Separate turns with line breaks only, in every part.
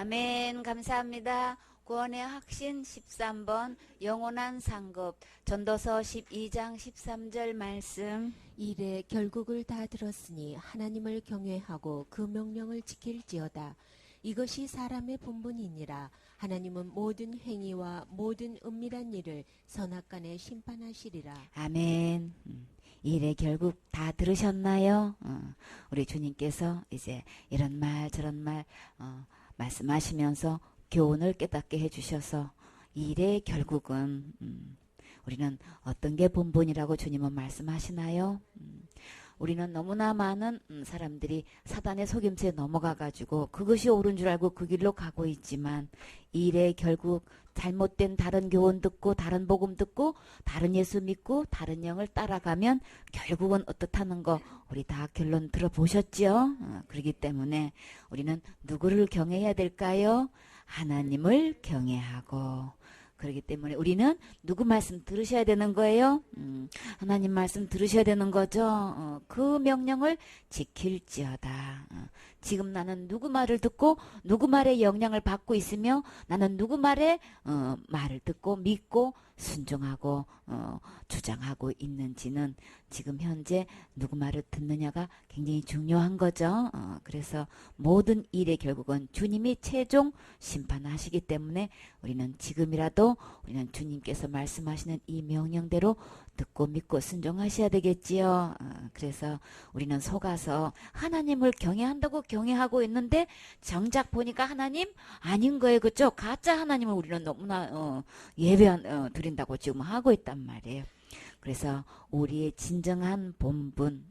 아멘. 감사합니다. 구원의 확신 13번 영원한 상급 전도서 12장 13절 말씀.
이래 결국을 다 들었으니 하나님을 경외하고 그 명령을 지킬지어다. 이것이 사람의 본분이니라. 하나님은 모든 행위와 모든 은밀한 일을 선악간에 심판하시리라.
아멘. 일에 결국 다 들으셨나요? 우리 주님께서 이제 이런 말 저런 말 말씀하시면서 교훈을 깨닫게 해주셔서 일의 결국은 우리는 어떤 게 본분이라고 주님은 말씀하시나요? 우리는 너무나 많은 사람들이 사단의 속임수에 넘어가가지고 그것이 옳은 줄 알고 그 길로 가고 있지만 일에 결국 잘못된 다른 교훈 듣고 다른 복음 듣고 다른 예수 믿고 다른 영을 따라가면 결국은 어떻다는 거 우리 다 결론 들어보셨죠? 그렇기 때문에 우리는 누구를 경외해야 될까요? 하나님을 경외하고. 그렇기 때문에 우리는 누구 말씀 들으셔야 되는 거예요? 하나님 말씀 들으셔야 되는 거죠. 그 명령을 지킬지어다. 지금 나는 누구 말을 듣고 누구 말에 영향을 받고 있으며 나는 누구 말에 말을 듣고 믿고 순종하고 주장하고 있는지는 지금 현재 누구 말을 듣느냐가 굉장히 중요한 거죠. 그래서 모든 일의 결국은 주님이 최종 심판하시기 때문에 우리는 지금이라도 우리는 주님께서 말씀하시는 이 명령대로 듣고 믿고 순종하셔야 되겠지요. 그래서 우리는 속아서 하나님을 경외한다고 경외하고 있는데 정작 보니까 하나님 아닌 거예요. 그렇죠? 가짜 하나님을 우리는 너무나 드린다고 지금 하고 있단 말이에요. 그래서 우리의 진정한 본분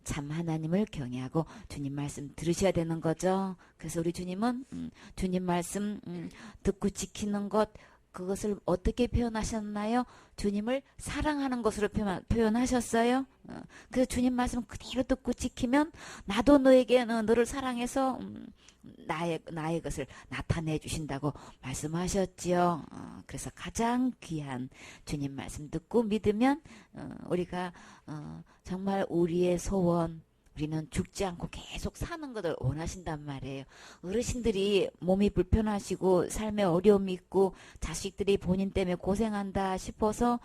참 하나님을 경외하고 주님 말씀 들으셔야 되는 거죠. 그래서 우리 주님은 주님 말씀 듣고 지키는 것 그것을 어떻게 표현하셨나요? 주님을 사랑하는 것으로 표현하셨어요. 그래서 주님 말씀 그대로 듣고 지키면 나도 너에게 너를 사랑해서 나의 것을 나타내 주신다고 말씀하셨지요. 그래서 가장 귀한 주님 말씀 듣고 믿으면 우리가 정말 우리의 소원 우리는 죽지 않고 계속 사는 것을 원하신단 말이에요. 어르신들이 몸이 불편하시고 삶에 어려움이 있고 자식들이 본인 때문에 고생한다 싶어서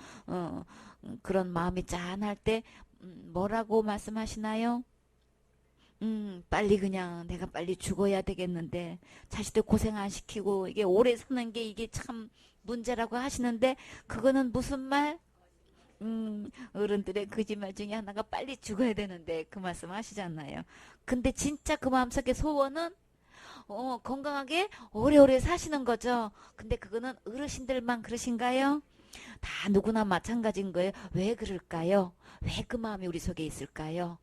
그런 마음이 짠할 때 뭐라고 말씀하시나요? 빨리 그냥 내가 빨리 죽어야 되겠는데 자식들 고생 안 시키고 이게 오래 사는 게 이게 참 문제라고 하시는데 그거는 무슨 말? 어른들의 거짓말 중에 하나가 빨리 죽어야 되는데 그 말씀 하시잖아요. 근데 진짜 그 마음속의 소원은 건강하게 오래오래 사시는 거죠. 근데 그거는 어르신들만 그러신가요? 다 누구나 마찬가지인 거예요. 왜 그럴까요? 왜 그 마음이 우리 속에 있을까요?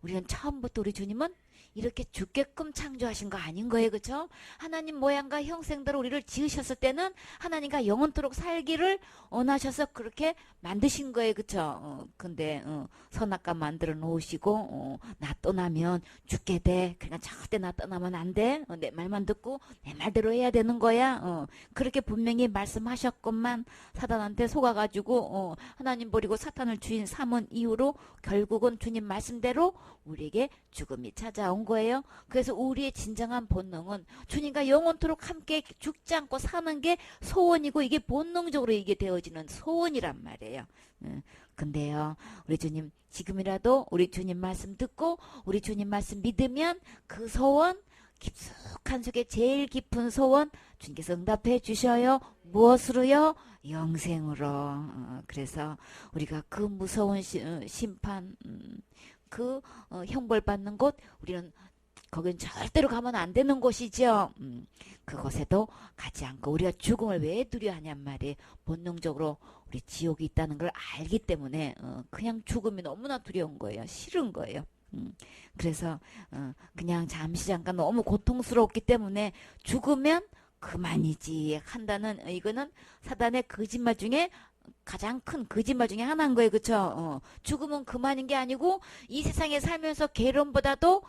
우리는 처음부터 우리 주님은 이렇게 죽게끔 창조하신 거 아닌 거예요. 그렇죠? 하나님 모양과 형상대로 우리를 지으셨을 때는 하나님과 영원토록 살기를 원하셔서 그렇게 만드신 거예요. 그렇죠? 근데 선악과 만들어 놓으시고 나 떠나면 죽게 돼. 그러니까 절대 나 떠나면 안 돼. 내 말만 듣고 내 말대로 해야 되는 거야. 그렇게 분명히 말씀하셨건만 사단한테 속아가지고 하나님 버리고 사탄을 주인 삼은 이후로 결국은 주님 말씀대로 우리에게 죽음이 찾아온 거예요. 그래서 우리의 진정한 본능은 주님과 영원토록 함께 죽지 않고 사는 게 소원이고 이게 본능적으로 이게 되어지는 소원이란 말이에요. 근데요 우리 주님 지금이라도 우리 주님 말씀 듣고 우리 주님 말씀 믿으면 그 소원 깊숙한 속에 제일 깊은 소원 주님께서 응답해 주셔요. 무엇으로요? 영생으로. 그래서 우리가 그 무서운 심판 그 형벌 받는 곳 우리는 거긴 절대로 가면 안 되는 곳이죠. 그곳에도 가지 않고 우리가 죽음을 왜 두려워하냔 말이에요. 본능적으로 우리 지옥이 있다는 걸 알기 때문에 그냥 죽음이 너무나 두려운 거예요. 싫은 거예요. 그래서 그냥 잠깐 너무 고통스럽기 때문에 죽으면 그만이지 한다는 이거는 사단의 거짓말 중에 가장 큰 거짓말 중에 하나인 거예요. 그쵸? 죽음은 그만인 게 아니고 이 세상에 살면서 괴로움보다도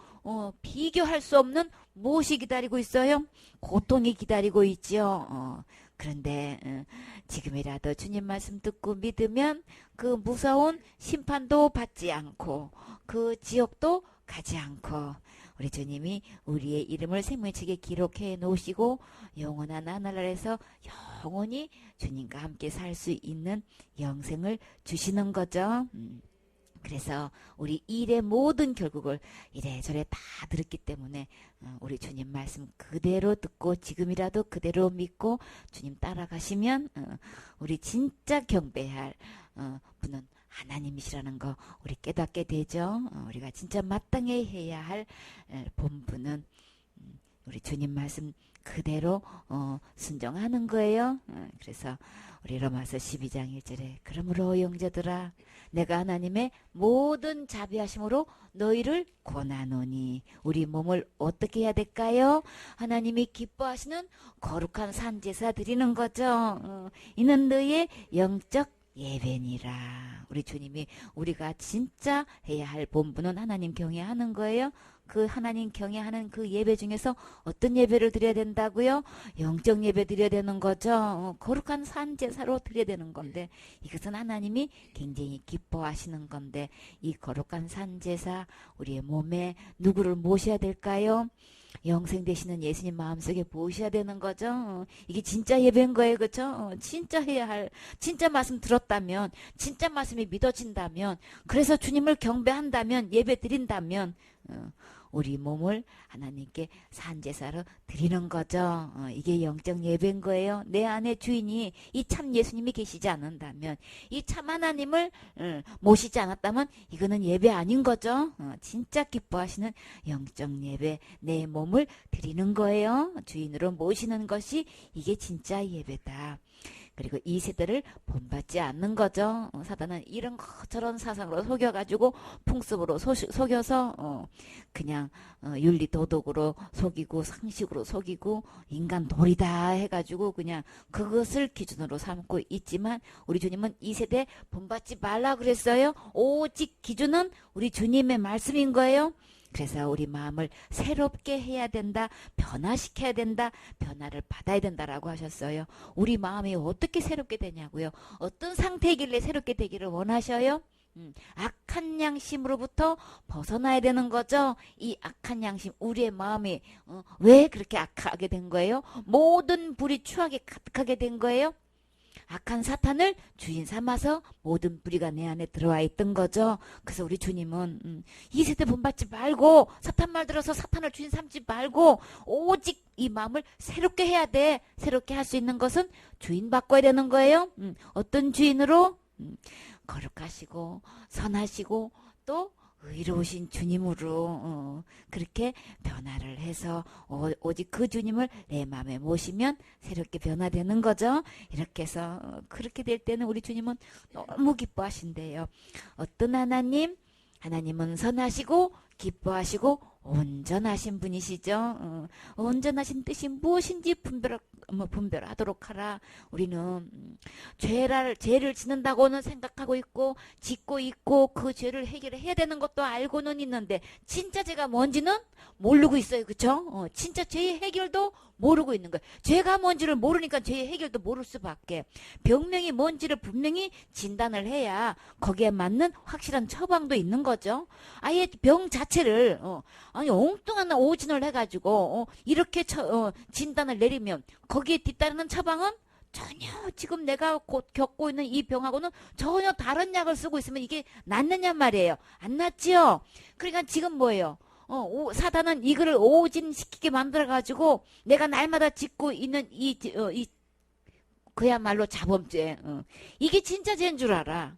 비교할 수 없는 무엇이 기다리고 있어요? 고통이 기다리고 있지요. 그런데 지금이라도 주님 말씀 듣고 믿으면 그 무서운 심판도 받지 않고 그 지옥도 가지 않고 우리 주님이 우리의 이름을 생명책에 기록해 놓으시고 영원한 하늘나라에서 영원히 주님과 함께 살 수 있는 영생을 주시는 거죠. 그래서 우리 일의 모든 결국을 이래저래 다 들었기 때문에 우리 주님 말씀 그대로 듣고 지금이라도 그대로 믿고 주님 따라가시면 우리 진짜 경배할 분은 하나님이시라는 거 우리 깨닫게 되죠. 우리가 진짜 마땅히 해야 할 본분은 우리 주님 말씀 그대로 순종하는 거예요. 그래서 우리 로마서 12장 1절에 그러므로 형제들아 내가 하나님의 모든 자비하심으로 너희를 권하노니 우리 몸을 어떻게 해야 될까요? 하나님이 기뻐하시는 거룩한 산제사 드리는 거죠. 이는 너희의 영적 예배니라. 우리 주님이 우리가 진짜 해야 할 본분은 하나님 경외하는 거예요. 그 하나님 경외하는 그 예배 중에서 어떤 예배를 드려야 된다고요? 영적 예배 드려야 되는 거죠. 거룩한 산제사로 드려야 되는 건데 이것은 하나님이 굉장히 기뻐하시는 건데 이 거룩한 산제사 우리의 몸에 누구를 모셔야 될까요? 영생 되시는 예수님 마음속에 모셔야 되는 거죠. 이게 진짜 예배인 거예요. 그렇죠? 진짜 해야 할 진짜 말씀 들었다면 진짜 말씀이 믿어진다면 그래서 주님을 경배한다면 예배 드린다면 우리 몸을 하나님께 산제사로 드리는 거죠. 이게 영적 예배인 거예요. 내 안에 주인이 이 참 예수님이 계시지 않는다면 이 참 하나님을 모시지 않았다면 이거는 예배 아닌 거죠. 진짜 기뻐하시는 영적 예배 내 몸을 드리는 거예요. 주인으로 모시는 것이 이게 진짜 예배다. 그리고 이 세대를 본받지 않는 거죠. 사단은 이런 저런 사상으로 속여가지고 풍습으로 속여서 그냥 윤리 도덕으로 속이고 상식으로 속이고 인간 도리다 해가지고 그냥 그것을 기준으로 삼고 있지만 우리 주님은 이 세대 본받지 말라 그랬어요. 오직 기준은 우리 주님의 말씀인 거예요. 그래서 우리 마음을 새롭게 해야 된다. 변화시켜야 된다. 변화를 받아야 된다라고 하셨어요. 우리 마음이 어떻게 새롭게 되냐고요. 어떤 상태이길래 새롭게 되기를 원하셔요? 악한 양심으로부터 벗어나야 되는 거죠. 이 악한 양심 우리의 마음이 왜 그렇게 악하게 된 거예요? 모든 불이 추하게 가득하게 된 거예요. 악한 사탄을 주인 삼아서 모든 뿌리가 내 안에 들어와 있던 거죠. 그래서 우리 주님은 이 세대 본받지 말고 사탄 말 들어서 사탄을 주인 삼지 말고 오직 이 마음을 새롭게 해야 돼. 새롭게 할 수 있는 것은 주인 바꿔야 되는 거예요. 어떤 주인으로? 거룩하시고 선하시고 또 의로우신 주님으로 그렇게 변화를 해서 오직 그 주님을 내 마음에 모시면 새롭게 변화되는 거죠. 이렇게 해서 그렇게 될 때는 우리 주님은 너무 기뻐하신대요. 어떤 하나님? 하나님은 선하시고 기뻐하시고 온전하신 분이시죠. 온전하신 뜻이 무엇인지 분별하도록 하라. 우리는 죄를 짓는다고는 생각하고 있고 짓고 있고 그 죄를 해결해야 되는 것도 알고는 있는데 진짜 죄가 뭔지는 모르고 있어요. 그렇죠? 진짜 죄의 해결도 모르고 있는 거예요. 죄가 뭔지를 모르니까 죄의 해결도 모를 수밖에. 병명이 뭔지를 분명히 진단을 해야 거기에 맞는 확실한 처방도 있는 거죠. 아예 병 자체를 아니 엉뚱한 오진을 해가지고 이렇게 진단을 내리면 거기에 뒤따르는 처방은 전혀 지금 내가 곧 겪고 있는 이 병하고는 전혀 다른 약을 쓰고 있으면 이게 낫느냐 말이에요. 안 낫지요. 그러니까 지금 뭐예요? 사단은 이거를 오진시키게 만들어가지고 내가 날마다 짓고 있는 그야말로 자범죄. 이게 진짜 죄인 줄 알아.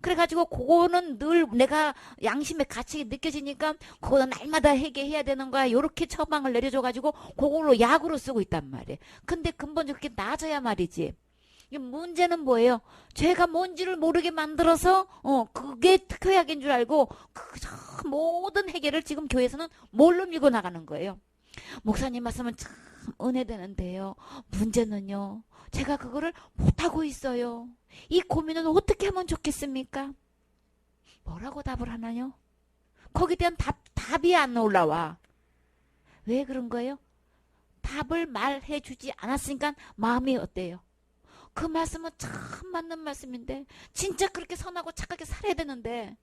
그래가지고 그거는 늘 내가 양심의 가책이 느껴지니까 그거는 날마다 해결해야 되는 거야. 요렇게 처방을 내려줘가지고 그걸로 약으로 쓰고 있단 말이에요. 근데 근본적으로 그렇게 나아져야 말이지. 이 문제는 뭐예요? 죄가 뭔지를 모르게 만들어서 그게 특효약인 줄 알고 모든 해결을 지금 교회에서는 뭘로 밀고 나가는 거예요. 목사님 말씀은 참 은혜되는데요. 문제는요. 제가 그거를 못하고 있어요. 이 고민은 어떻게 하면 좋겠습니까? 뭐라고 답을 하나요? 거기에 대한 답이 안 올라와. 왜 그런 거예요? 답을 말해 주지 않았으니까 마음이 어때요? 그 말씀은 참 맞는 말씀인데 진짜 그렇게 선하고 착하게 살아야 되는데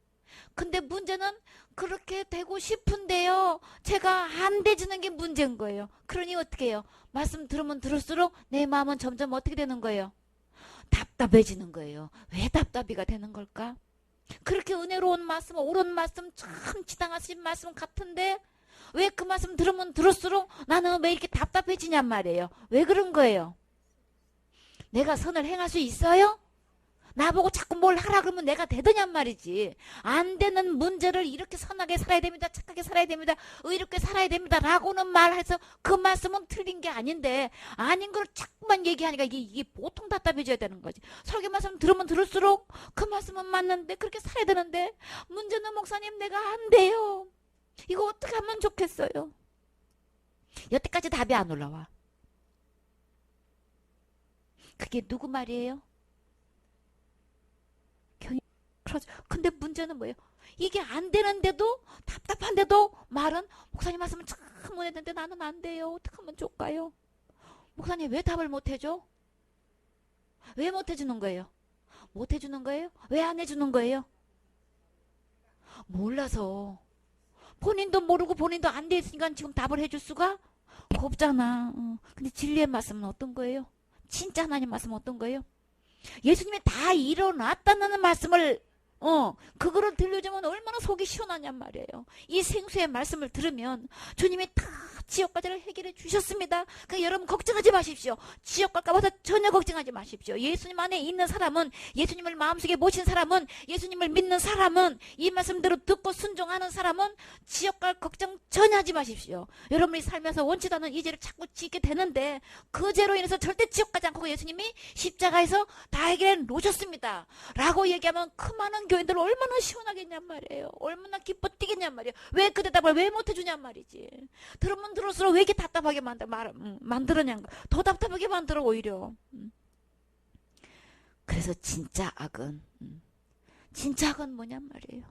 근데 문제는 그렇게 되고 싶은데요. 제가 안 되지는 게 문제인 거예요. 그러니 어떻게 해요? 말씀 들으면 들을수록 내 마음은 점점 어떻게 되는 거예요? 답답해지는 거예요. 왜 답답이가 되는 걸까? 그렇게 은혜로운 말씀, 옳은 말씀, 참 지당하신 말씀 같은데 왜 그 말씀 들으면 들을수록 나는 왜 이렇게 답답해지냔 말이에요. 왜 그런 거예요? 내가 선을 행할 수 있어요? 나보고 자꾸 뭘 하라 그러면 내가 되더냔 말이지. 안 되는 문제를 이렇게 선하게 살아야 됩니다. 착하게 살아야 됩니다. 의롭게 살아야 됩니다. 라고는 말해서 그 말씀은 틀린 게 아닌데 아닌 걸 자꾸만 얘기하니까 이게 보통 답답해져야 되는 거지. 설교 말씀 들으면 들을수록 그 말씀은 맞는데 그렇게 살아야 되는데 문제는 목사님 내가 안 돼요. 이거 어떻게 하면 좋겠어요? 여태까지 답이 안 올라와. 그게 누구 말이에요? 그렇죠. 근데 문제는 뭐예요? 이게 안 되는데도 답답한데도 말은 목사님 말씀은 참 원했는데 나는 안 돼요. 어떻게 하면 좋을까요? 목사님 왜 답을 못 해줘? 왜 못 해주는 거예요? 못 해주는 거예요? 왜 안 해주는 거예요? 몰라서. 본인도 모르고 본인도 안 돼 있으니까 지금 답을 해줄 수가 없잖아. 근데 진리의 말씀은 어떤 거예요? 진짜 하나님 말씀은 어떤 거예요? 예수님이 다 일어났다는 말씀을 그거를 들려주면 얼마나 속이 시원하냔 말이에요. 이 생수의 말씀을 들으면 주님이 다 지옥과제를 해결해 주셨습니다. 그러니까 여러분 걱정하지 마십시오. 지옥과 가봐서 전혀 걱정하지 마십시오. 예수님 안에 있는 사람은, 예수님을 마음속에 모신 사람은, 예수님을 믿는 사람은, 이 말씀대로 듣고 순종하는 사람은 지옥과 걱정 전혀 하지 마십시오. 여러분이 살면서 원치도 않은 이 죄를 자꾸 짓게 되는데 그 죄로 인해서 절대 지옥 가지 않고 예수님이 십자가에서 다 해결해 놓으셨습니다. 라고 얘기하면 그 많은 교인들 얼마나 시원하겠냔 말이에요. 얼마나 기뻐 뛰겠냔 말이에요. 왜 그 대답을 왜 못 해주냔 말이지. 들으면 들을수록 왜 이렇게 답답하게 만들었냐는 거. 더 답답하게 만들어 오히려. 그래서 진짜 악은 뭐냔 말이에요.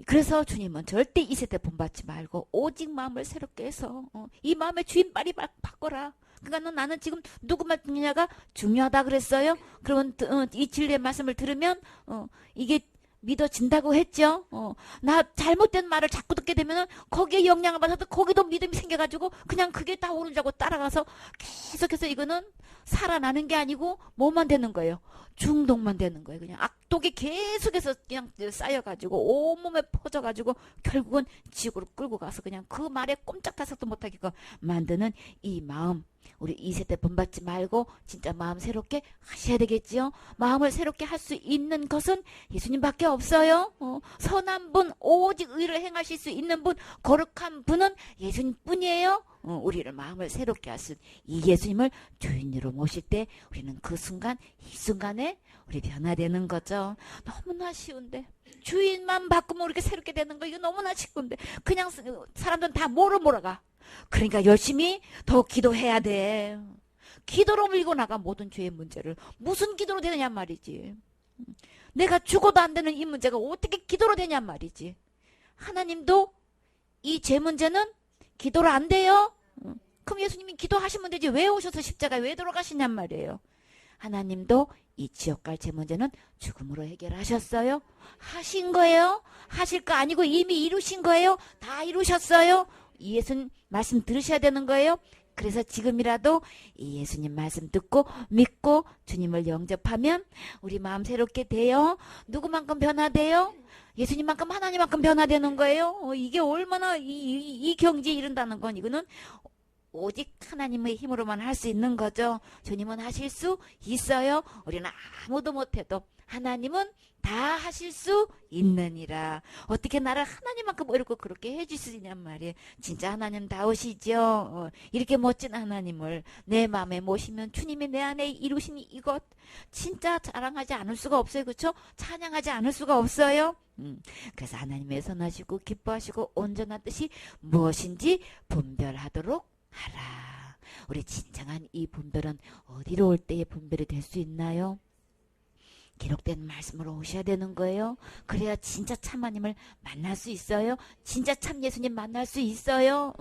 그래서 주님은 절대 이 세대 본받지 말고 오직 마음을 새롭게 해서 이 마음의 주인 빨리 바꿔라. 그러니까 나는 지금 누구 말이냐가 중요하다 그랬어요. 그러면 이 진리의 말씀을 들으면 이게 믿어진다고 했죠. 나 잘못된 말을 자꾸 듣게 되면 거기에 영향을 받아서 거기도 믿음이 생겨가지고 그냥 그게 다 옳은 줄 알고 따라가서 계속해서 이거는 살아나는 게 아니고 뭐만 되는 거예요? 중독만 되는 거예요. 그냥 악독이 계속해서 그냥 쌓여가지고 온몸에 퍼져가지고 결국은 지옥으로 끌고 가서 그냥 그 말에 꼼짝달싹도 못하게끔 만드는 이 마음. 우리 2세대 본받지 말고 진짜 마음 새롭게 하셔야 되겠지요. 마음을 새롭게 할 수 있는 것은 예수님밖에 없어요. 선한 분, 오직 의를 행하실 수 있는 분, 거룩한 분은 예수님뿐이에요. 우리를 마음을 새롭게 할 수 이 예수님을 주인으로 모실 때 우리는 그 순간, 이 순간에 우리 변화되는 거죠. 너무나 쉬운데 주인만 바꾸면 이렇게 새롭게 되는 거 이거 너무나 쉽은데 그냥 사람들은 다 몰아가. 그러니까 열심히 더 기도해야 돼. 기도로 밀고 나가 모든 죄의 문제를. 무슨 기도로 되느냐 말이지. 내가 죽어도 안 되는 이 문제가 어떻게 기도로 되냐 말이지. 하나님도 이 죄 문제는 기도로 안 돼요. 그럼 예수님이 기도하시면 되지. 왜 오셔서 십자가에 왜 돌아가시냔 말이에요. 하나님도 이 지옥 갈 죄 문제는 죽음으로 해결하셨어요. 하신 거예요. 하실 거 아니고 이미 이루신 거예요. 다 이루셨어요. 이 예수님 말씀 들으셔야 되는 거예요. 그래서 지금이라도 이 예수님 말씀 듣고 믿고 주님을 영접하면 우리 마음 새롭게 돼요. 누구만큼 변화돼요? 예수님만큼 하나님만큼 변화되는 거예요. 이게 얼마나 이 경지에 이른다는 건 이거는 오직 하나님의 힘으로만 할 수 있는 거죠. 주님은 하실 수 있어요. 우리는 아무도 못해도 하나님은 다 하실 수 있느니라. 어떻게 나를 하나님만큼 어렵고 그렇게 해주시냔 말이에요. 진짜 하나님 다우시죠. 이렇게 멋진 하나님을 내 마음에 모시면 주님이 내 안에 이루신 이것 진짜 자랑하지 않을 수가 없어요. 그렇죠? 찬양하지 않을 수가 없어요. 그래서 하나님의 선하시고 기뻐하시고 온전한 뜻이 무엇인지 분별하도록 하라. 우리 진정한 이 분별은 어디로 올 때의 분별이 될 수 있나요? 기록된 말씀으로 오셔야 되는 거예요. 그래야 진짜 참 하나님을 만날 수 있어요. 진짜 참 예수님 만날 수 있어요.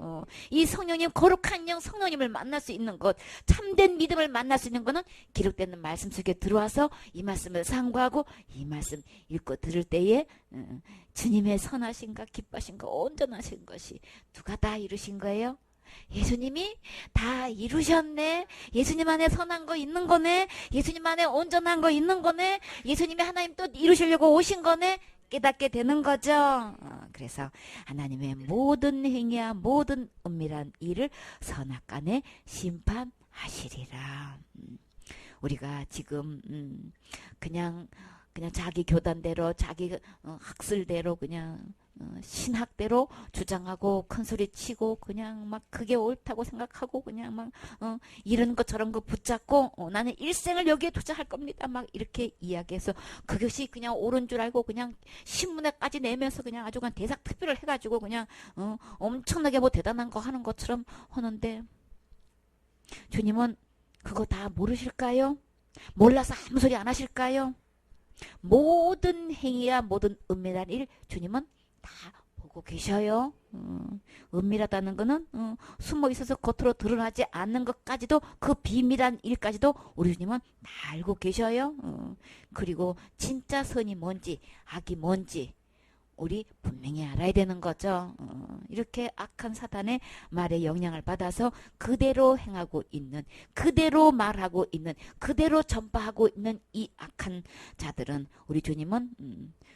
이 성령님, 거룩한 영 성령님을 만날 수 있는 것, 참된 믿음을 만날 수 있는 것은 기록되는 말씀 속에 들어와서 이 말씀을 상고하고 이 말씀 읽고 들을 때에 주님의 선하신가 기뻐하신가 온전하신 것이 누가 다 이루신 거예요? 예수님이 다 이루셨네. 예수님 안에 선한 거 있는 거네. 예수님 안에 온전한 거 있는 거네. 예수님이 하나님 또 이루시려고 오신 거네. 깨닫게 되는 거죠. 그래서 하나님의 모든 행위와 모든 은밀한 일을 선악간에 심판하시리라. 우리가 지금 그냥 자기 교단대로 자기 학술대로 그냥 신학대로 주장하고 큰소리 치고 그냥 막 그게 옳다고 생각하고 그냥 막 이런 것 저런 거 붙잡고 나는 일생을 여기에 투자할 겁니다 막 이렇게 이야기해서 그것이 그냥 옳은 줄 알고 그냥 신문에까지 내면서 그냥 아주 그냥 대삭특별을 해가지고 그냥 엄청나게 뭐 대단한 거 하는 것처럼 하는데 주님은 그거 다 모르실까요? 몰라서 아무 소리 안 하실까요? 모든 행위와 모든 은밀한 일 주님은 다 보고 계셔요. 은밀하다는 거는 숨어 있어서 겉으로 드러나지 않는 것까지도 그 비밀한 일까지도 우리 주님은 다 알고 계셔요. 그리고 진짜 선이 뭔지 악이 뭔지 우리 분명히 알아야 되는 거죠. 이렇게 악한 사단의 말에 영향을 받아서 그대로 행하고 있는, 그대로 말하고 있는, 그대로 전파하고 있는 이 악한 자들은 우리 주님은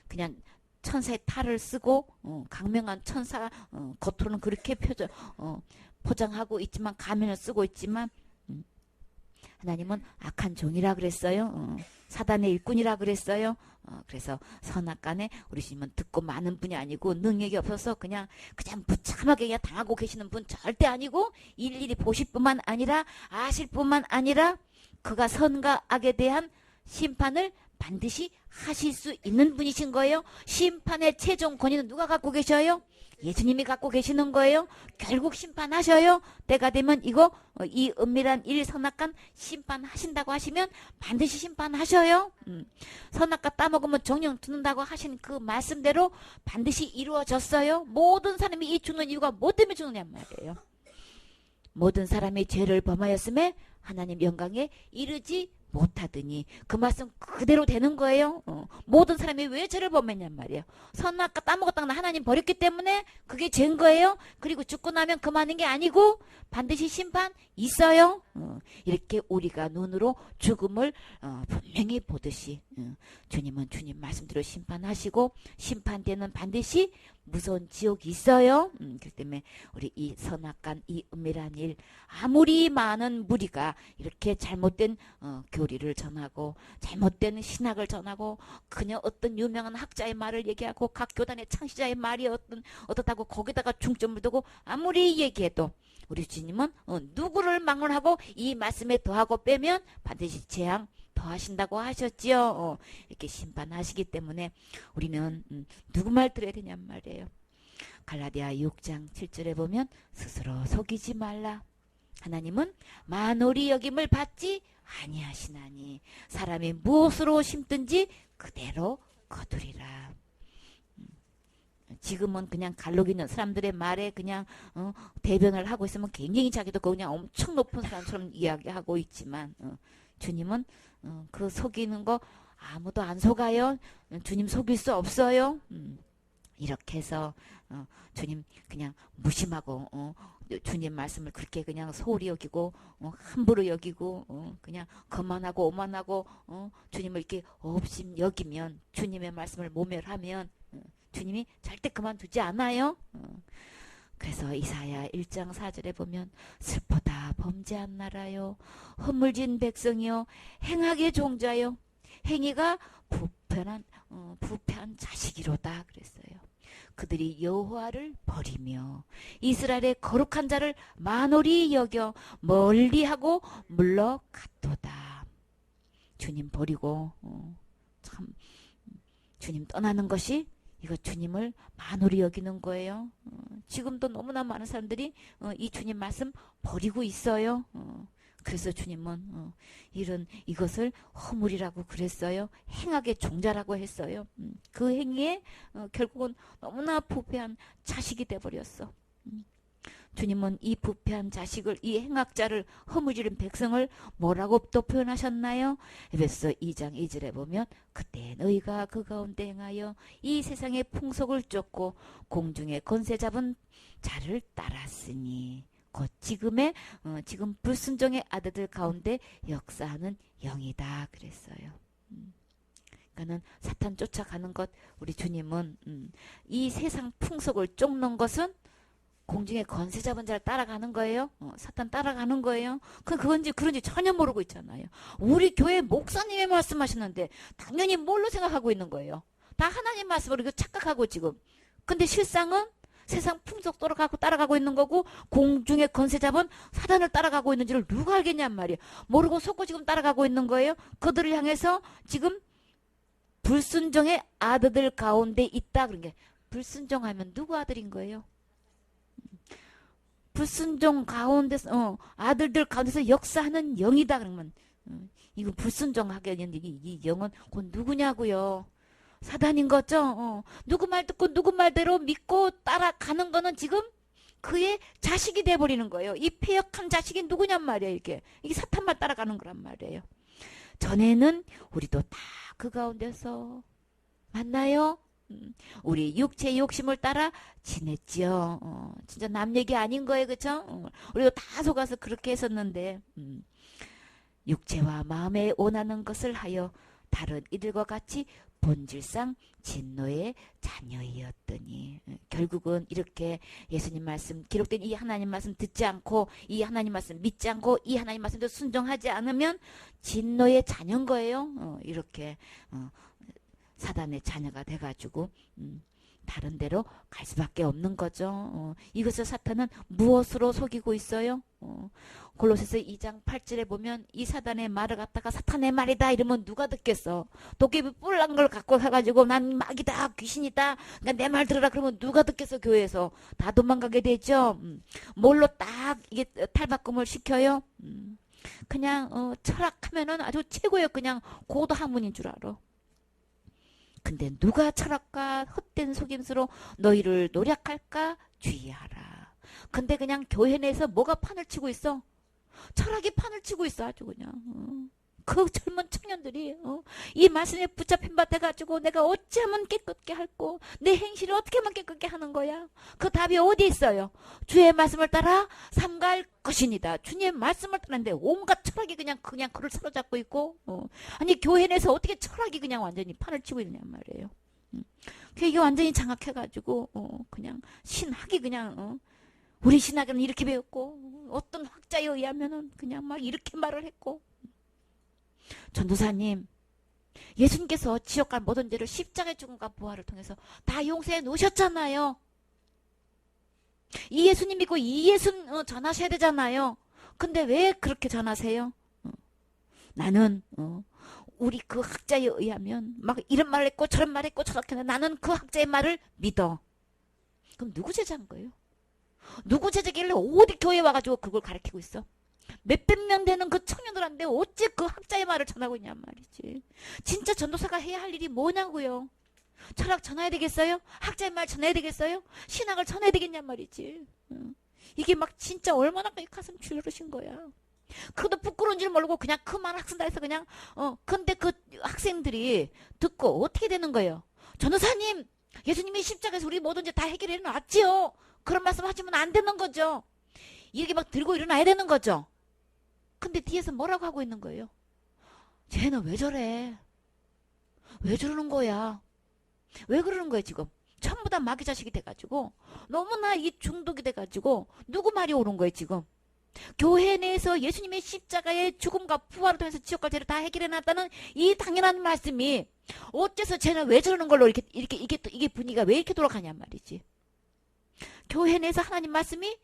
그냥 천사의 탈을 쓰고 강명한 천사 겉으로는 그렇게 포장하고 있지만 가면을 쓰고 있지만 하나님은 악한 종이라 그랬어요. 사단의 일꾼이라 그랬어요. 그래서 선악간에 우리 주님은 듣고 많은 분이 아니고 능력이 없어서 그냥 무참하게 그냥 당하고 계시는 분 절대 아니고 일일이 보실 뿐만 아니라 아실 뿐만 아니라 그가 선과 악에 대한 심판을 반드시 하실 수 있는 분이신 거예요. 심판의 최종 권위는 누가 갖고 계셔요? 예수님이 갖고 계시는 거예요. 결국 심판하셔요. 때가 되면 이 은밀한 일 선악간 심판하신다고 하시면 반드시 심판하셔요. 선악과 따먹으면 정령 죽는다고 하신 그 말씀대로 반드시 이루어졌어요. 모든 사람이 이 죽는 이유가 뭐 때문에 죽느냐 말이에요. 모든 사람이 죄를 범하였음에 하나님 영광에 이르지 못하더니 그 말씀 그대로 되는 거예요. 모든 사람이 왜 죄를 범했냔 말이에요. 선악과 따먹었다가 하나님 버렸기 때문에 그게 죄인 거예요. 그리고 죽고 나면 그만인 게 아니고 반드시 심판 있어요. 이렇게 우리가 눈으로 죽음을 분명히 보듯이 주님은 주님 말씀대로 심판하시고 심판대는 반드시 무서운 지옥이 있어요. 그렇기 때문에 우리 이 선악간 이 은밀한 일 아무리 많은 무리가 이렇게 잘못된 교리를 전하고 잘못된 신학을 전하고 그냥 어떤 유명한 학자의 말을 얘기하고 각 교단의 창시자의 말이 어떻다고 거기다가 중점을 두고 아무리 얘기해도 우리 주님은 누구를 막론하고 이 말씀에 더하고 빼면 반드시 재앙 더하신다고 하셨지요. 이렇게 심판하시기 때문에 우리는 누구 말 들어야 되냔 말이에요. 갈라디아 6장 7절에 보면 스스로 속이지 말라. 하나님은 만홀히 여김을 받지 아니하시나니 사람이 무엇으로 심든지 그대로 거두리라. 지금은 그냥 갈록이는 사람들의 말에 그냥 대변을 하고 있으면 굉장히 자기도 그냥 엄청 높은 사람처럼 이야기하고 있지만 주님은 그 속이는 거 아무도 안 속아요. 주님 속일 수 없어요. 이렇게 해서 주님 그냥 무심하고 주님 말씀을 그렇게 그냥 소홀히 여기고 함부로 여기고 그냥 거만하고 오만하고 주님을 이렇게 없이 여기면 주님의 말씀을 모멸하면 주님이 절대 그만두지 않아요. 그래서 이사야 1장 4절에 보면 슬퍼다 범죄한 나라요 허물진 백성이요 행악의 종자요 행위가 부패한 자식이로다 그랬어요. 그들이 여호와를 버리며 이스라엘의 거룩한 자를 만홀히 여겨 멀리하고 물러갔도다. 주님 버리고 참 주님 떠나는 것이 이거 주님을 만홀히 여기는 거예요. 지금도 너무나 많은 사람들이 이 주님 말씀 버리고 있어요. 그래서 주님은 이런 이것을 허물이라고 그랬어요. 행악의 종자라고 했어요. 그 행위에 결국은 너무나 부패한 자식이 돼버렸어. 주님은 이 부패한 자식을, 이 행악자를, 허무지른 백성을 뭐라고 또 표현하셨나요? 에베소 2장 2절에 보면 그때 너희가 그 가운데 행하여 이 세상의 풍속을 쫓고 공중의 권세 잡은 자를 따랐으니 곧 지금 불순종의 아들들 가운데 역사하는 영이다 그랬어요. 그러니까는 사탄 쫓아가는 것, 우리 주님은 이 세상 풍속을 쫓는 것은 공중의 권세 잡은 자를 따라가는 거예요. 사탄 따라가는 거예요. 그건지 그런지 전혀 모르고 있잖아요. 우리 교회 목사님이 말씀하시는데 당연히 뭘로 생각하고 있는 거예요. 다 하나님 말씀으로 이거 착각하고 지금. 근데 실상은 세상 풍속 따라가고 있는 거고 공중의 권세 잡은 사단을 따라가고 있는지를 누가 알겠냔 말이에요. 모르고 속고 지금 따라가고 있는 거예요. 그들을 향해서 지금 불순종의 아들들 가운데 있다. 그런 게 불순종하면 누구 아들인 거예요? 불순종 가운데서 아들들 가운데서 역사하는 영이다 그러면 이거 불순종하게 이 영은 곧 누구냐고요? 사단인 거죠. 누구 말 듣고 누구 말대로 믿고 따라가는 거는 지금 그의 자식이 돼버리는 거예요. 이 폐역한 자식이 누구냔 말이에요. 이게 사탄 말 따라가는 거란 말이에요. 전에는 우리도 다 그 가운데서 만나요. 우리 육체의 욕심을 따라 지냈지요. 진짜 남 얘기 아닌 거예요. 그쵸? 우리도 다 속아서 그렇게 했었는데 육체와 마음에 원하는 것을 하여 다른 이들과 같이 본질상 진노의 자녀이었더니 결국은 이렇게 예수님 말씀 기록된 이 하나님 말씀 듣지 않고 이 하나님 말씀 믿지 않고 이 하나님 말씀도 순종하지 않으면 진노의 자녀인 거예요. 이렇게 사단의 자녀가 돼가지고 다른 데로 갈 수밖에 없는 거죠. 이것을 사탄은 무엇으로 속이고 있어요? 골로새서 2장 8절에 보면 이 사단의 말을 갖다가 사탄의 말이다 이러면 누가 듣겠어? 도깨비 뿔난 걸 갖고 해가지고 난 마귀다 귀신이다 그러니까 내 말 들으라 그러면 누가 듣겠어? 교회에서 다 도망가게 되죠. 뭘로 딱 이게 탈바꿈을 시켜요? 그냥 철학하면은 아주 최고의 그냥 고도 학문인 줄 알아. 근데 누가 철학과 헛된 속임수로 너희를 노략할까 주의하라. 근데 그냥 교회 내에서 뭐가 판을 치고 있어? 철학이 판을 치고 있어 아주 그냥. 그 젊은 청년들이 이 말씀에 붙잡힌 바 돼가지고 내가 어찌하면 깨끗게 할꼬 내 행실을 어떻게 하면 깨끗게 하는 거야? 그 답이 어디 있어요? 주의 말씀을 따라 삼갈 것이니다. 주님의 말씀을 따르는데 온갖 철학이 그냥 그를 사로잡고 있고 아니 교회 내에서 어떻게 철학이 그냥 완전히 판을 치고 있느냐 말이에요. 이게 완전히 장악해가지고 그냥 신학이 그냥 우리 신학은 이렇게 배웠고 어떤 학자에 의하면은 그냥 막 이렇게 말을 했고 전도사님 예수님께서 지옥 갈 모든 죄를 십자가의 죽음과 부활을 통해서 다 용서해 놓으셨잖아요. 이 예수님 믿고 이 예수 전하셔야 되잖아요. 근데 왜 그렇게 전하세요? 나는 우리 그 학자에 의하면 막 이런 말을 했고 저런 말을 했고 저렇게 했는데 나는 그 학자의 말을 믿어. 그럼 누구 제자인 거예요? 누구 제자길래 어디 교회에 와가지고 그걸 가르치고 있어? 몇백 명 되는 그 청년들한테 어찌 그 학자의 말을 전하고 있냔 말이지. 진짜 전도사가 해야 할 일이 뭐냐고요. 철학 전해야 되겠어요? 학자의 말 전해야 되겠어요? 신학을 전해야 되겠냔 말이지. 이게 막 진짜 얼마나 가슴 출르신 거야. 그것도 부끄러운 줄 모르고 그냥 그 말 학생단에서 그냥 근데 그 학생들이 듣고 어떻게 되는 거예요? 전도사님 예수님이 십자가에서 우리 모든 죄 다 해결해 놨지요. 그런 말씀 하시면 안 되는 거죠. 이렇게 막 들고 일어나야 되는 거죠. 근데 뒤에서 뭐라고 하고 있는 거예요? 쟤는 왜 저래? 왜 저러는 거야? 왜 그러는 거예요 지금? 전부 다 마귀 자식이 돼가지고 너무나 이 중독이 돼가지고 누구 말이 옳은 거예요 지금? 교회 내에서 예수님의 십자가의 죽음과 부활을 통해서 지옥과 죄를 다 해결해놨다는 이 당연한 말씀이 어째서 쟤는 왜 저러는 걸로 이게 분위기가 왜 이렇게 돌아가냔 말이지. 교회 내에서 하나님 말씀이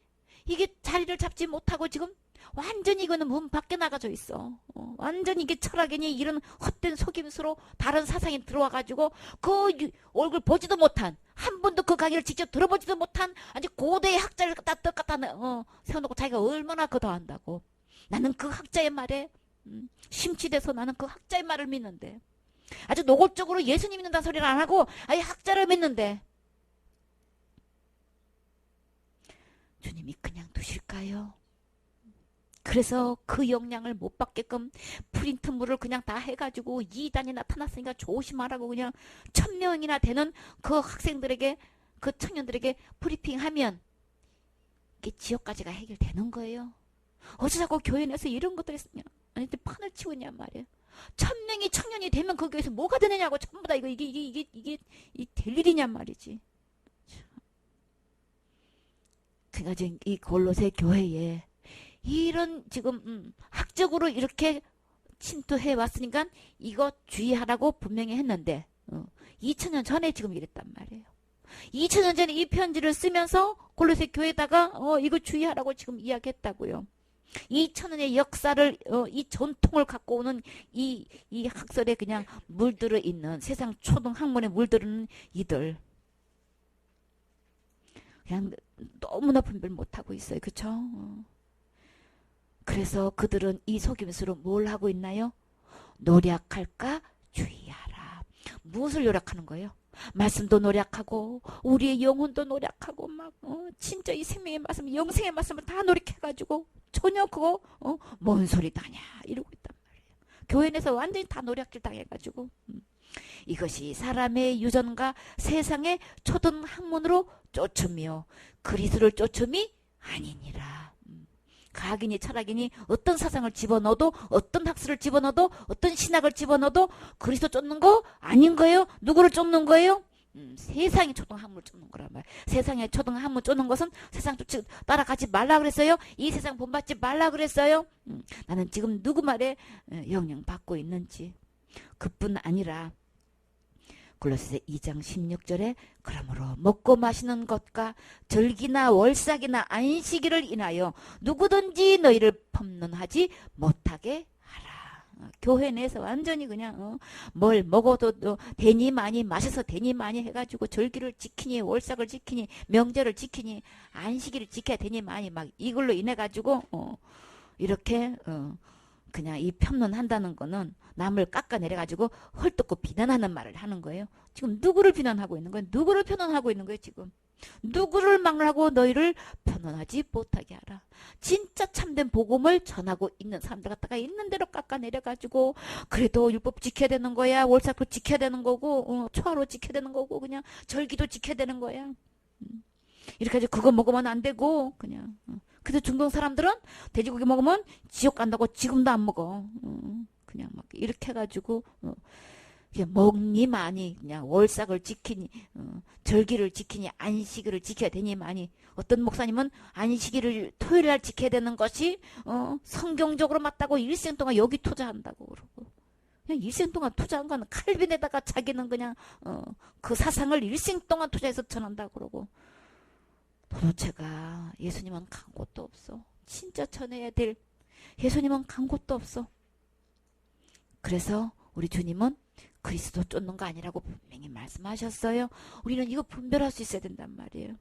이게 자리를 잡지 못하고 지금 완전히 이거는 문 밖에 나가져 있어. 완전히 이게 철학이니 이런 헛된 속임수로 다른 사상이 들어와가지고 그 얼굴 보지도 못한 한 번도 그 강의를 직접 들어보지도 못한 아주 고대의 학자를 갖다 세워놓고 자기가 얼마나 그거 더 한다고. 나는 그 학자의 말에 심취돼서 나는 그 학자의 말을 믿는데, 아주 노골적으로 예수님 믿는다는 소리를 안 하고 아예 학자를 믿는데 주님이 그냥 두실까요? 그래서 그 영향을 못 받게끔 프린트물을 그냥 다 해가지고 이단이 나타났으니까 조심하라고 그냥 1000명이나 되는 그 학생들에게, 그 청년들에게 브리핑하면 이게 지역까지가 해결되는 거예요. 어째 자꾸 교회 내에서 이런 것들이 있냐? 아니, 판을 치고 있냐 말이에요. 1000명이 청년이 되면 그 교회에서 뭐가 되느냐고, 전부 다 이게 될 일이냐 말이지. 그러니까 지금 이 골로새 교회에 이런 지금 학적으로 이렇게 침투해 왔으니까 이거 주의하라고 분명히 했는데 2000년 전에 지금 이랬단 말이에요. 2000년 전에 이 편지를 쓰면서 골로새 교회에다가 이거 주의하라고 지금 이야기했다고요. 2000년의 역사를 이 전통을 갖고 오는 이 학설에 그냥 물들어 있는, 세상 초등 학문에 물들어 있는 이들 그냥 너무나 분별 못하고 있어요. 그쵸? 그래서 그들은 이 속임수로 뭘 하고 있나요? 노력할까 주의하라. 무엇을 노력하는 거예요? 말씀도 노력하고 우리의 영혼도 노력하고 막 진짜 이 생명의 말씀, 영생의 말씀을 다 노력해가지고 전혀 그거 뭔 소리 다냐 이러고 있단 말이에요. 교회 내에서 완전히 다 노력질 당해가지고 이것이 사람의 유전과 세상의 초등 학문으로 쫓음이요 그리스도를 쫓음이 아니니라. 과학이니 철학이니 어떤 사상을 집어넣어도, 어떤 학술을 집어넣어도, 어떤 신학을 집어넣어도 그리스도 쫓는 거 아닌 거예요. 누구를 쫓는 거예요? 세상의 초등학문을 쫓는 거란 말이에요. 세상의 초등학문 쫓는 것은 세상 따라가지 말라 그랬어요. 이 세상 본받지 말라 그랬어요. 나는 지금 누구 말에 영향받고 있는지. 그뿐 아니라 골로새 2장 16절에 그러므로 먹고 마시는 것과 절기나 월삭이나 안식일을 인하여 누구든지 너희를 펌론하지 못하게 하라. 교회 내에서 완전히 그냥 뭘 먹어도 되니 많이 마셔서 되니 많이 해가지고 절기를 지키니 월삭을 지키니 명절을 지키니 안식일을 지켜야 되니 많이 막 이걸로 인해 가지고 이렇게 그냥 이 편론한다는 거는 남을 깎아내려가지고 헐뜯고 비난하는 말을 하는 거예요. 지금 누구를 비난하고 있는 거예요? 누구를 편언하고 있는 거예요? 지금 누구를 막론하고 너희를 편언하지 못하게 하라. 진짜 참된 복음을 전하고 있는 사람들 갖다가 있는 대로 깎아내려가지고 그래도 율법 지켜야 되는 거야, 월삭도 지켜야 되는 거고 초하루 지켜야 되는 거고 그냥 절기도 지켜야 되는 거야. 이렇게 해서 그거 먹으면 안 되고 그냥 그래서 중동 사람들은 돼지고기 먹으면 지옥 간다고 지금도 안 먹어. 그냥 막 이렇게 해가지고 그냥 먹니만이 그냥 월삭을 지키니 절기를 지키니 안식일을 지켜야 되니만이. 어떤 목사님은 안식일을 토요일날 지켜야 되는 것이 성경적으로 맞다고 일생 동안 여기 투자한다고 그러고, 그냥 일생 동안 투자한 건 칼빈에다가 자기는 그냥 그 사상을 일생 동안 투자해서 전한다고 그러고, 도대체가 예수님은 간 곳도 없어. 진짜 전해야 될 예수님은 간 곳도 없어. 그래서 우리 주님은 그리스도 쫓는 거 아니라고 분명히 말씀하셨어요. 우리는 이거 분별할 수 있어야 된단 말이에요.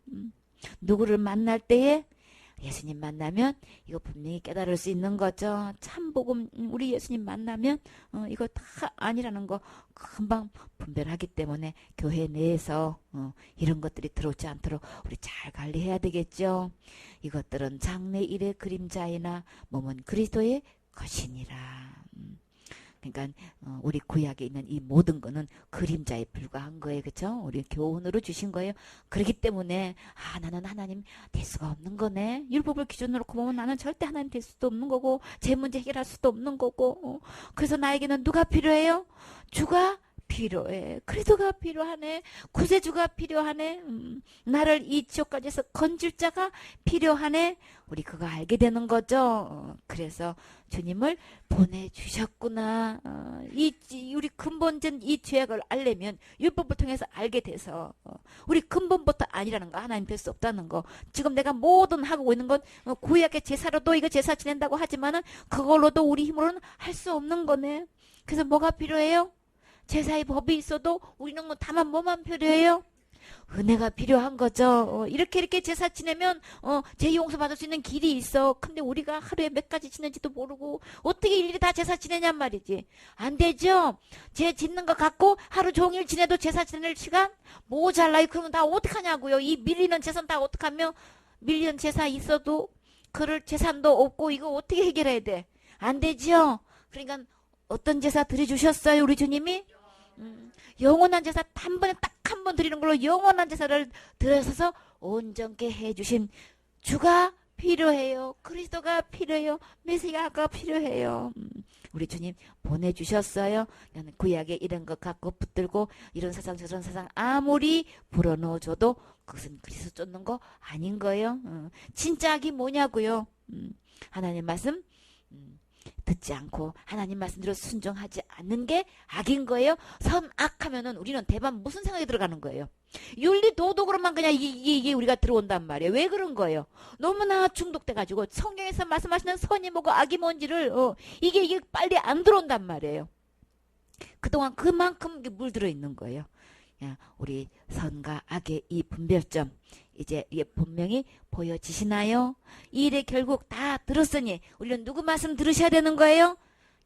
누구를 만날 때에 예수님 만나면 이거 분명히 깨달을 수 있는 거죠. 참복음 우리 예수님 만나면 이거 다 아니라는 거 금방 분별하기 때문에 교회 내에서 이런 것들이 들어오지 않도록 우리 잘 관리해야 되겠죠. 이것들은 장래일의 그림자이나 몸은 그리스도의 것이니라. 그러니까 우리 구약에 있는 이 모든 거는 그림자에 불과한 거예요. 그렇죠? 우리 교훈으로 주신 거예요. 그렇기 때문에 나는 하나님 될 수가 없는 거네. 율법을 기준으로 놓고 보면 나는 절대 하나님 될 수도 없는 거고 제 문제 해결할 수도 없는 거고 그래서 나에게는 누가 필요해요? 주가 필요해. 그리스도가 필요하네. 구세주가 필요하네. 나를 이 지옥까지서 건질 자가 필요하네. 우리 그거 알게 되는 거죠. 그래서 주님을 보내주셨구나. 우리 근본전 이 죄악을 알려면 율법을 통해서 알게 돼서 우리 근본부터 아니라는 거, 하나님 될 수 없다는 거. 지금 내가 뭐든 하고 있는 건 구약의 제사로도 이거 제사 지낸다고 하지만은 그걸로도 우리 힘으로는 할 수 없는 거네. 그래서 뭐가 필요해요? 제사의 법이 있어도 우리는 다만 뭐만 필요해요? 은혜가 필요한 거죠. 이렇게 제사 지내면 죄 용서 받을 수 있는 길이 있어. 근데 우리가 하루에 몇 가지 지내지도 모르고 어떻게 일일이 다 제사 지내냔 말이지. 안 되죠. 죄 짓는 거 갖고 하루 종일 지내도 제사 지낼 시간 모자라요. 그러면 다 어떡하냐고요. 이 밀리는 재산 다 어떡하며, 밀리는 제사 있어도 그럴 재산도 없고 이거 어떻게 해결해야 돼. 안 되죠. 그러니까 어떤 제사 드려주셨어요 우리 주님이? 영원한 제사 한 번에 딱 한 번 드리는 걸로 영원한 제사를 드려서 온전케 해주신 주가 필요해요. 그리스도가 필요해요. 메시아가 필요해요. 우리 주님 보내주셨어요. 구약에 이런 것 갖고 붙들고 이런 사상 저런 사상 아무리 불어넣어줘도 그것은 그리스도 쫓는 거 아닌 거예요. 진짜 악이 뭐냐고요. 하나님 말씀 듣지 않고 하나님 말씀대로 순종하지 않는 게 악인 거예요. 선악하면은 우리는 대반 무슨 생각이 들어가는 거예요. 윤리 도덕으로만 그냥 이게 우리가 들어온단 말이에요. 왜 그런 거예요? 너무나 중독돼가지고 성경에서 말씀하시는 선이 뭐고 악이 뭔지를 이게 빨리 안 들어온단 말이에요. 그동안 그만큼 물들어 있는 거예요. 야, 우리 선과 악의 이 분별점 이제 이게 분명히 보여지시나요? 이 일에 결국 다 들었으니 우리는 누구 말씀 들으셔야 되는 거예요?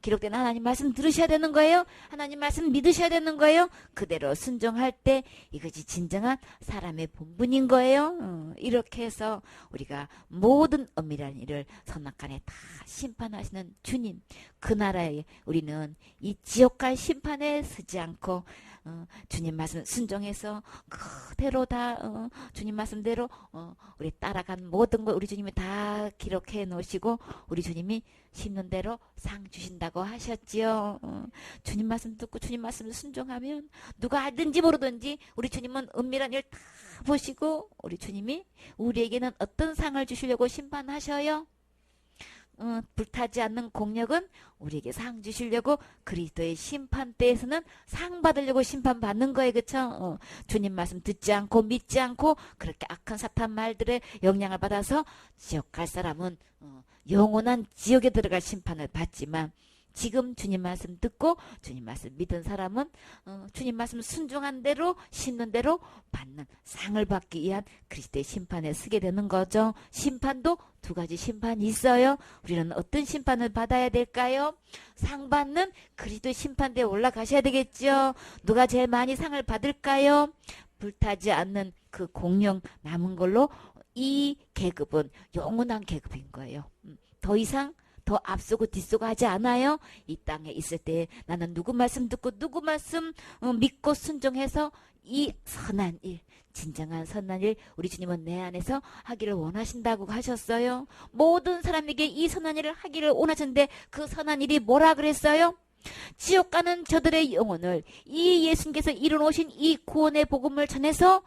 기록된 하나님 말씀 들으셔야 되는 거예요? 하나님 말씀 믿으셔야 되는 거예요? 그대로 순종할 때 이것이 진정한 사람의 본분인 거예요. 이렇게 해서 우리가 모든 엄밀한 일을 선악간에 다 심판하시는 주님, 그 나라에 우리는 이 지옥갈 심판에 서지 않고 주님 말씀 순종해서 그대로 다 주님 말씀대로 우리 따라간 모든 걸 우리 주님이 다 기록해 놓으시고 우리 주님이 심는 대로 상 주신다고 하셨지요. 주님 말씀 듣고 주님 말씀을 순종하면 누가 알든지 모르든지 우리 주님은 은밀한 일 다 보시고 우리 주님이 우리에게는 어떤 상을 주시려고 심판하셔요? 불타지 않는 공력은 우리에게 상 주시려고 그리스도의 심판대에서는 상 받으려고 심판받는 거예요. 그쵸? 주님 말씀 듣지 않고 믿지 않고 그렇게 악한 사탄 말들의 영향을 받아서 지옥 갈 사람은 영원한 지옥에 들어갈 심판을 받지만 지금 주님 말씀 듣고 주님 말씀 믿은 사람은 주님 말씀 순종한 대로 심는 대로 받는 상을 받기 위한 그리스도의 심판에 서게 되는 거죠. 심판도 두 가지 심판이 있어요. 우리는 어떤 심판을 받아야 될까요? 상 받는 그리스도의 심판대에 올라가셔야 되겠죠. 누가 제일 많이 상을 받을까요? 불타지 않는 그 공룡 남은 걸로 이 계급은 영원한 계급인 거예요. 더 이상 더 앞서고 뒤서고 하지 않아요. 이 땅에 있을 때 나는 누구 말씀 듣고 누구 말씀 믿고 순종해서 이 선한 일, 진정한 선한 일 우리 주님은 내 안에서 하기를 원하신다고 하셨어요. 모든 사람에게 이 선한 일을 하기를 원하셨는데 그 선한 일이 뭐라 그랬어요? 지옥 가는 저들의 영혼을 이 예수님께서 이뤄놓으신 이 구원의 복음을 전해서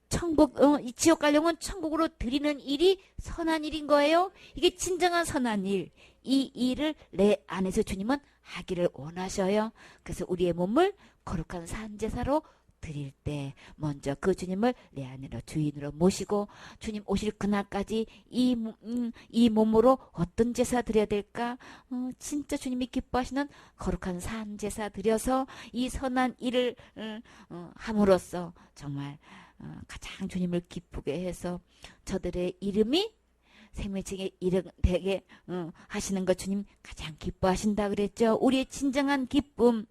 천국, 이 지옥 갈 영혼 천국으로 드리는 일이 선한 일인 거예요. 이게 진정한 선한 일. 이 일을 내 안에서 주님은 하기를 원하셔요. 그래서 우리의 몸을 거룩한 산제사로 드릴 때 먼저 그 주님을 내 안으로 주인으로 모시고 주님 오실 그날까지 이 몸으로 어떤 제사 드려야 될까? 진짜 주님이 기뻐하시는 거룩한 산제사 드려서 이 선한 일을 함으로써 정말 가장 주님을 기쁘게 해서 저들의 이름이 생명책에 이름 되게 하시는 것 주님 가장 기뻐하신다 그랬죠. 우리의 진정한 기쁨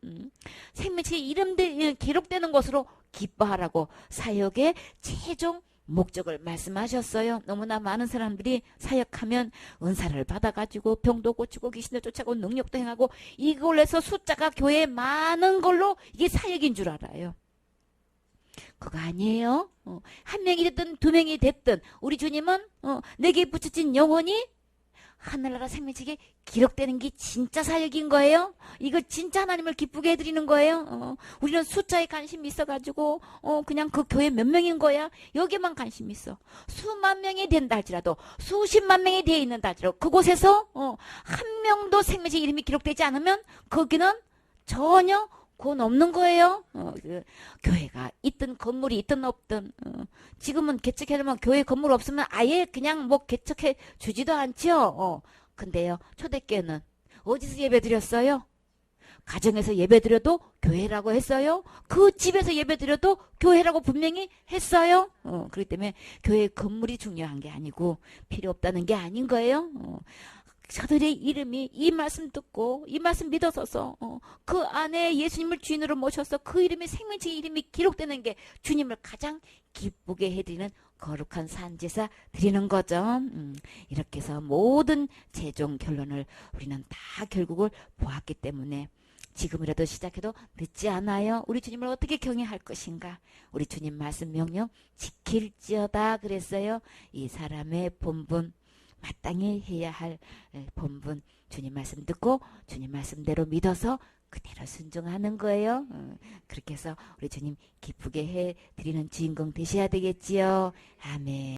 생명책에 이름 기록되는 것으로 기뻐하라고 사역의 최종 목적을 말씀하셨어요. 너무나 많은 사람들이 사역하면 은사를 받아가지고 병도 고치고 귀신도 쫓아가고 능력도 행하고 이걸로 해서 숫자가 교회에 많은 걸로 이게 사역인 줄 알아요. 그거 아니에요. 한 명이 됐든 두 명이 됐든 우리 주님은 내게 붙여진 영혼이 하늘나라 생명책에 기록되는 게 진짜 사역인 거예요. 이거 진짜 하나님을 기쁘게 해드리는 거예요. 우리는 숫자에 관심이 있어가지고 그냥 그 교회 몇 명인 거야. 여기만 관심 있어. 수만 명이 된다 할지라도 수십만 명이 되어 있는다 할지라도 그곳에서 한 명도 생명책 이름이 기록되지 않으면 거기는 전혀 곧 없는 거예요. 교회가 있든 건물이 있든 없든 지금은 개척해놓으면 교회 건물 없으면 아예 그냥 뭐 개척해 주지도 않죠. 근데요 초대교회는 어디서 예배 드렸어요? 가정에서 예배드려도 교회라고 했어요. 그 집에서 예배드려도 교회라고 분명히 했어요. 그렇기 때문에 교회 건물이 중요한 게 아니고 필요 없다는 게 아닌 거예요. 저들의 이름이 이 말씀 듣고 이 말씀 믿어서서 그 안에 예수님을 주인으로 모셔서 그 이름이 생명책의 이름이 기록되는 게 주님을 가장 기쁘게 해드리는 거룩한 산제사 드리는 거죠. 이렇게 해서 모든 최종 결론을 우리는 다 결국을 보았기 때문에 지금이라도 시작해도 늦지 않아요. 우리 주님을 어떻게 경외할 것인가. 우리 주님 말씀 명령 지킬지어다 그랬어요. 이 사람의 본분 마땅히 해야 할 본분 주님 말씀 듣고 주님 말씀대로 믿어서 그대로 순종하는 거예요. 그렇게 해서 우리 주님 기쁘게 해드리는 주인공 되셔야 되겠지요. 아멘.